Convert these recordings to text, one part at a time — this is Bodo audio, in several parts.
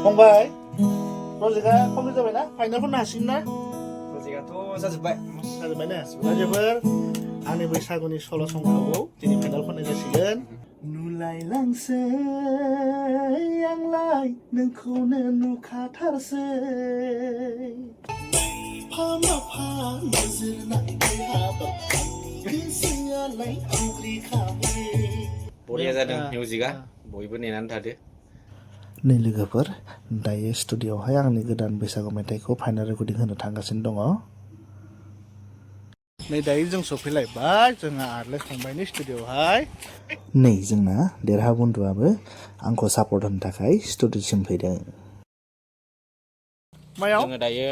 फंबाय प्रजेक्टआ कमप्लिट जाबायना फाइनाल खननो हासिगोन ना प्रजेक्टआथ' जाजोब्बाय ना रायजोफोर आंनि बैसागुनि सल' संखौ दिनै फाइनाल खननाय जासिगोन नुलायलांसै आंलाय नोंखौनो नुखाथारसै नायफा माफा नोजोर नांबाय हाबाब गोसोआलाय आवग्रिखाबाय बरिया जादों मिउजिकआ बयबो नेनानै थादो नै लोगोफोर दायो स्टुडिअ'आवहाय आंनि गोदान बैसागु मेथाइखौ फाइनाल रेकर्डिं होनो थांगासिनो दङ नै दायो जों सफैलायबाय जोंहा आरलेस फंबायनि स्टुडिअ'आवहाय नै जोंना देरहा बन्दुआबो आंखौ सापर्ट होनो थाखाय स्टुडिअ'सिम फैदों मायाव जोङो दायो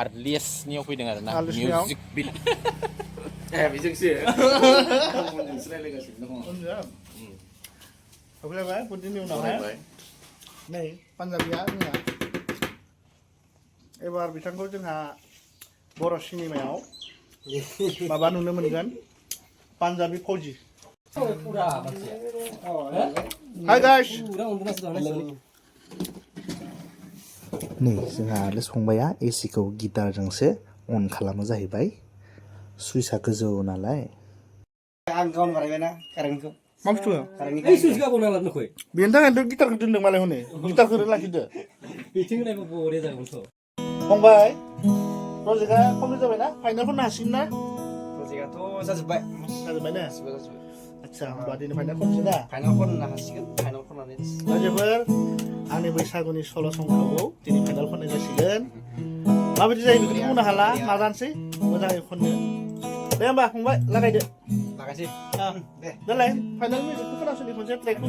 आर्लियासनियाव फैदों आरोना आर्लियासनियाव? मिउजिक बिल बेजोंसो गुबुनजोंसो रायलायगासिनो दङ सफैलायबाय बुदिनि उनावहाय नै पान्जाबिया जोंहा एबार बिथांखौ जोंहा बर' सिनेमायाव माबा नुनो मोनगोन पान्जाबि फौजि हाय गाइस नै जोंहा आर्लेस फंबाया एसिखौ गिटारजोंसो अन खालामो जाहैबाय सुइसआ गोजौ नालाय आं गावनो बानायबायना कारेन्टखौ मा बुस्थु ओइ सुइस गाबोन नाला नखै बेनि थाखायनोथ' गिटारखौ दोनदों मालाय हनै गिटारखौ लाखिदो बिथिं होनायबो बरिया जागोनथ' फंबाय प्रजेक्टआ कमप्लिट जाबायना फाइनाल खननो हासिगोन ना प्रजेक्टआथ' जाजोब्बाय जाजोब्बाय ना आदसा होमबा दिनै फाइनाल खनसै ना फाइनाल खननो हासिगोन फाइनाल खननानै रायजोफोर आंनि बैसागुनि सल' संखौ दिनै फाइनाल खननाय जासिगोन माबायदि जायो बेखौथ' बुंनो हाला नाजानोसै मोजाङै खननो दे होमबा फंबाय लागायदो लागायसै दे देलाय फाइनाल मिउजिकखौ खोनासंनि खनसे ट्रेकखौ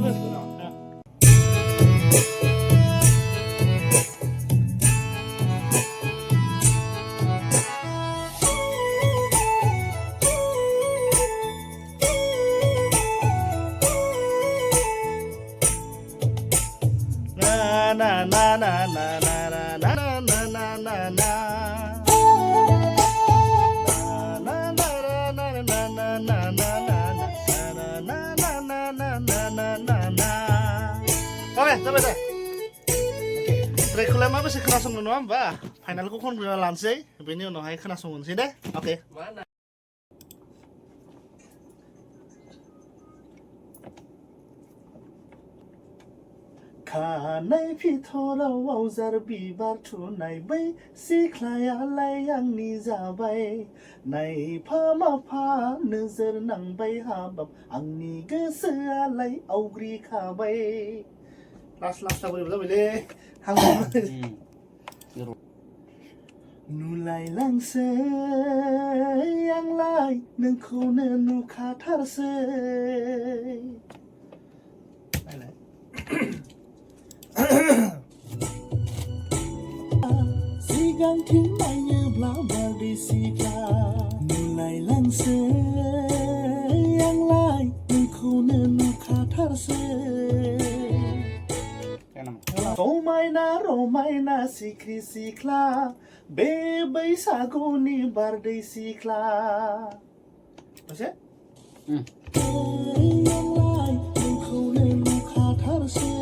na na na na na na na na na na na oke sampai deh ट्रेकखौलाय माबेसे खोनासंनो नङा होमबा फाइनालखौ खनग्रोना लानोसै बेनि उनावहाय खोनासंनोसै दे अके खानाय फिथराव आवजार बिबार थुनाय बै सिख्लायालाय आंनि जाबाय नायफा माफा नोजोर नांबाय हाबाब आंनि गोसोआलाय आवग्रिखाबाय लास्ट बोरैबा जाबायलै नुलायलांसै आंलाय नोंखौनो नुखाथारसै सिगांथिं नायोब्ला बारदै सिख्ला नुलायलांसै आंलाय नोंखौनो नुखाथारसै समायना रमायना सिख्रि सिख्ला बे बैसागुनि बारदै सिख्ला आंलाय नोंखौनो नुखाथारसै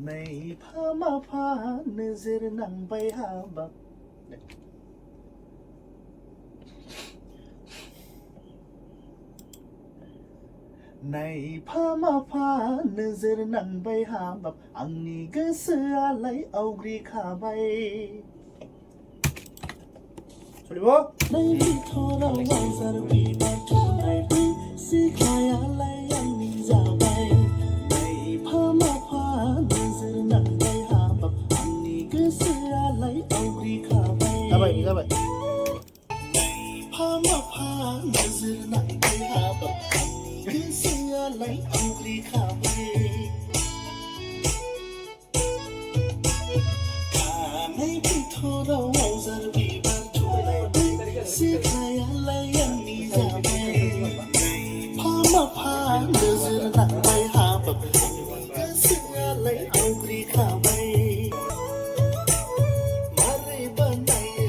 नायफा माफा नोजोर नांबाय हाबाब नायफा माफा नोजोर नांबाय हाबाब आंनि गोसोआलाय आवग्रिखाबाय सलिबो बिथराव आवजार बिबार थुनाय बै सिख्लायालाय आंनि जाबाय नायफा माफा नोजोर नांबाय हाबाब आंनि गोसोआलाय आवग्रिखाबाय जाबाय नायफा माफा नोजोर नांबाय हाबाब आंनि गोसोआलाय आवग्रिखाबाय खानाय फिथराव आवजार बिबार सिख्लायालाय आंनि जाबाय नायफा माफा नोजोर नांबाय हाबाब गोसोआलाय आवग्रिखाबाय मारै बानायो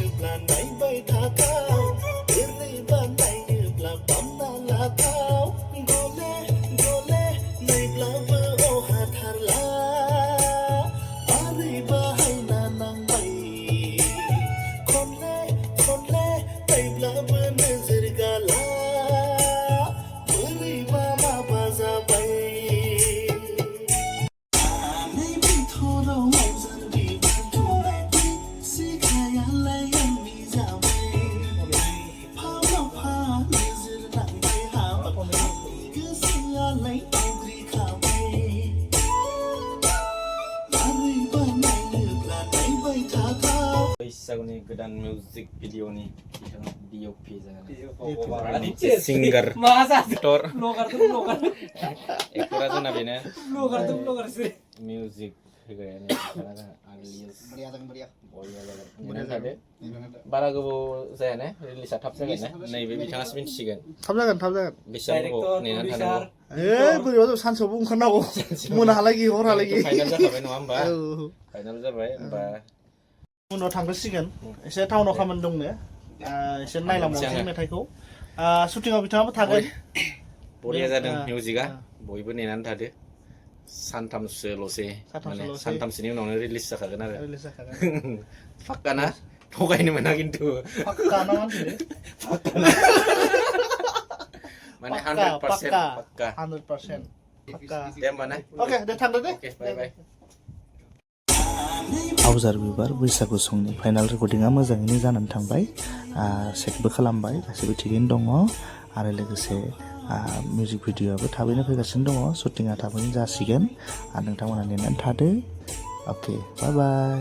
बैसागुनि गोदान मिउजिक भिडिअनि बिथाङा DOP Anjir. सिंगार Masa aktor vlogger tuh vlogger. aktornya tuh nabi na Vlogger tuh vlogger sih. music kayaknya karena alias boya tadi bara gobaw saya nih rilisnya थाब जागोन ना नैबे बिथाङासो मिन्थिसिगोन थाब जागोन बेसेबां नेनानै थानांगौ बोरैबा सानसेयावबो ओंखारनांगौ मोनाहालागि हरहालागि फाइनाल जाखाबाय नङा होमबा फाइनाल जाबाय होमबा उनाव थांगोसिगोन एसे टाउनाव खामानि दंनो एसे नायलांबावनोसै मेथाइखौ शुटिंआव बिथाङाबो थागोन बरिया जादों मिउजिकआ बयबो नेनानै थादो सानथामसोल'सै माने सानथामसोनि उनावनो रिलिज जाखागोन आरो फाक्का ना थगायनो मोना खिन्थु फाक्का ना मानसि माने 100% फाक्का 100% फाक्का दे होमबा ना ओके दे थांदो दे बाय बाय आवजार बिबार बैसागु संनि फाइनाल रेकर्डिंआ मोजाङैनो जानानै थांबाय सेटबो खालामबाय गासैबो थिगैनो दङ आरो लोगोसे मिउजिक भिडिअ'आबो थाबैनो फैगासिनो दङ शुटिंआ थाबैनो जासिगोन आरो नोंथांमोना नेनानै थादो अके बाय बाय